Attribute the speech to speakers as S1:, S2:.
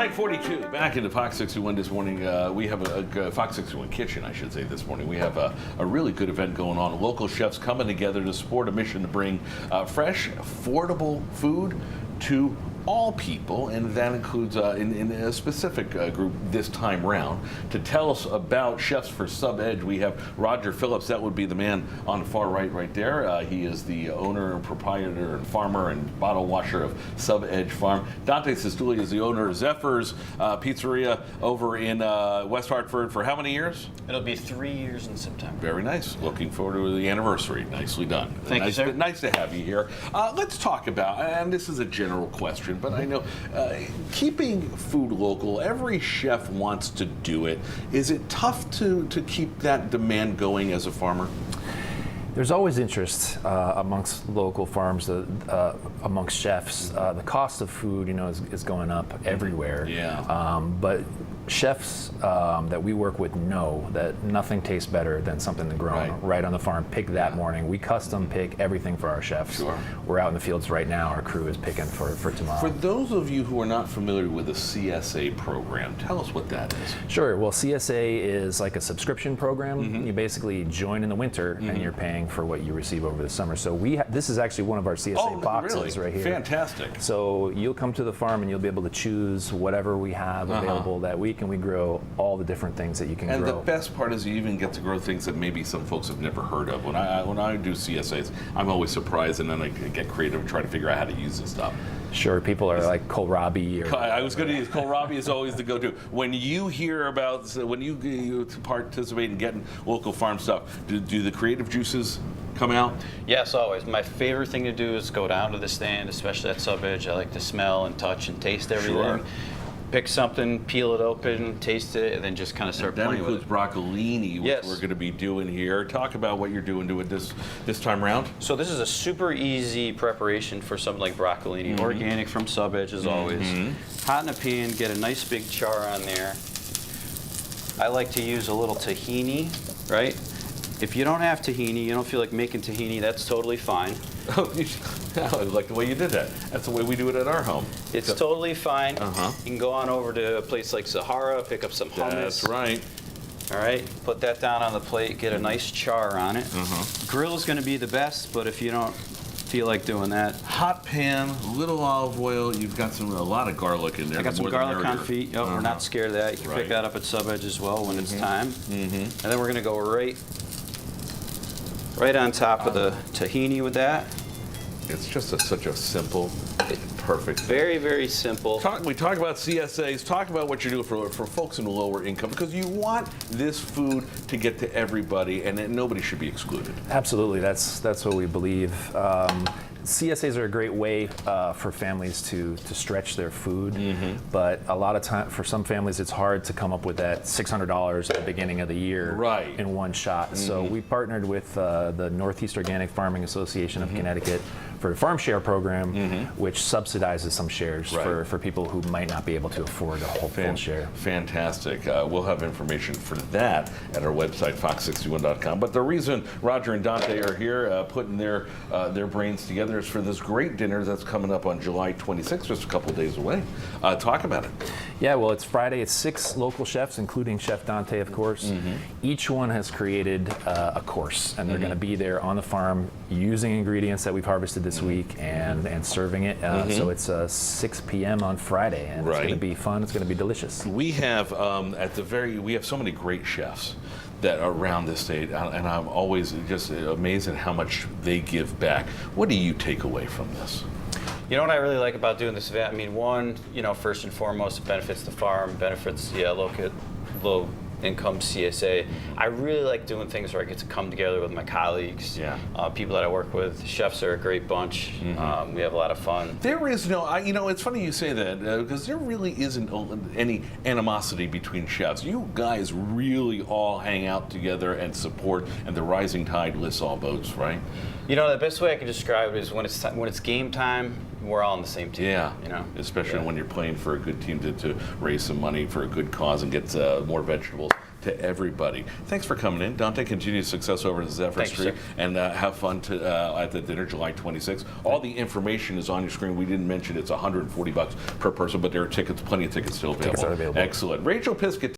S1: 9:42. Back into Fox 61 this morning. We have a Fox 61 kitchen, I should say, this morning. We have a really good event going on. Local chefs coming together to support a mission to bring fresh, affordable food to all people, and that includes in a specific group this time round. To tell us about Chefs for Sub Edge, we have Roger Phillips. That would be the man on the far right there. He is the owner and proprietor and farmer and bottle washer of Sub Edge Farm. Dante Sestouli is the owner of Zephyr's Pizzeria over in West Hartford for how many years?
S2: It'll be 3 years in September.
S1: Very nice. Looking forward to the anniversary. Nicely done.
S2: Thank you, sir.
S1: Nice to have you here. Let's talk about, and this is a general question, but I know keeping food local, every chef wants to do it. Is it tough to keep that demand going as a farmer?
S3: There's always interest amongst local farms, amongst chefs. The cost of food, is going up everywhere.
S1: Yeah.
S3: But chefs that we work with know that nothing tastes better than something grown right on the farm, picked that morning. We custom pick everything for our chefs.
S1: Sure.
S3: We're out in the fields right now. Our crew is picking for tomorrow.
S1: For those of you who are not familiar with the CSA program, tell us what that is.
S3: Sure. Well, CSA is like a subscription program.
S1: Mm-hmm.
S3: You basically join in the winter, and you're paying for what you receive over the summer. So this is actually one of our CSA boxes right here.
S1: Fantastic.
S3: So you'll come to the farm and you'll be able to choose whatever we have available that week, and we grow all the different things that you can grow.
S1: And the best part is you even get to grow things that maybe some folks have never heard of. When I do CSAs, I'm always surprised, and then I get creative and try to figure out how to use this stuff.
S3: Sure, people are like kohlrabi.
S1: I was going to use kohlrabi is always the go-to. When you hear about, when you participate in getting local farm stuff, do the creative juices come out?
S2: Yes, always. My favorite thing to do is go down to the stand, especially at Sub Edge. I like to smell and touch and taste everything.
S1: Sure.
S2: Pick something, peel it open, taste it, and then just kind of start playing with it.
S1: That includes broccolini, which we're going to be doing here. Talk about what you're doing to it this time around.
S2: So this is a super easy preparation for something like broccolini. Organic from Sub Edge as always. Hot in a pan, get a nice big char on there. I like to use a little tahini, right? If you don't have tahini, you don't feel like making tahini, that's totally fine.
S1: Oh, I like the way you did that. That's the way we do it at our home.
S2: It's totally fine. You can go on over to a place like Sahara, pick up some hummus.
S1: That's right.
S2: All right, put that down on the plate, get a nice char on it. Grill is going to be the best, but if you don't feel like doing that.
S1: Hot pan, little olive oil. You've got a lot of garlic in there.
S2: I got some garlic confit. Yep, we're not scared of that. You can pick that up at Sub Edge as well when it's time. And then we're going to go right on top of the tahini with that.
S1: It's just such a simple, perfect.
S2: Very, very simple.
S1: We talk about CSAs. Talk about what you're doing for folks in the lower income, because you want this food to get to everybody, and nobody should be excluded.
S3: Absolutely, that's what we believe. CSAs are a great way for families to stretch their food, but a lot of time for some families it's hard to come up with that $600 at the beginning of the year in one shot. So we partnered with the Northeast Organic Farming Association of Connecticut for the Farm Share program, which subsidizes some shares for people who might not be able to afford a whole full share.
S1: Fantastic. We'll have information for that at our website, fox61.com. But the reason Roger and Dante are here putting their brains together is for this great dinner that's coming up on July 26th, just a couple of days away. Talk about it.
S3: Yeah, well, it's Friday. It's 6 local chefs, including Chef Dante, of course. Each one has created a course, and they're going to be there on the farm using ingredients that we've harvested this week and serving it. So it's 6 p.m. on Friday, and it's going to be fun. It's going to be delicious.
S1: We have we have so many great chefs that are around this state, and I'm always just amazed at how much they give back. What do you take away from this?
S2: You know what I really like about doing this event? I mean, one, first and foremost, it benefits the farm, benefits low income CSA. I really like doing things where I get to come together with my colleagues, people that I work with. Chefs are a great bunch. We have a lot of fun.
S1: There is it's funny you say that because there really isn't any animosity between chefs. You guys really all hang out together and support, and the rising tide lifts all boats, right?
S2: The best way I can describe it is when it's game time, we're all on the same team.
S1: Yeah,
S2: You know,
S1: especially when you're playing for a good team to raise some money for a good cause and get more vegetables to everybody. Thanks for coming in, Dante. Continued success over at Zephyr
S2: Thank you,
S1: Street,
S2: sir.
S1: and have fun at the dinner July 26th. All the information is on your screen. We didn't mention it's $140 per person, but there are tickets, plenty of tickets still available.
S3: Tickets are available.
S1: Excellent. Rachel Piskett.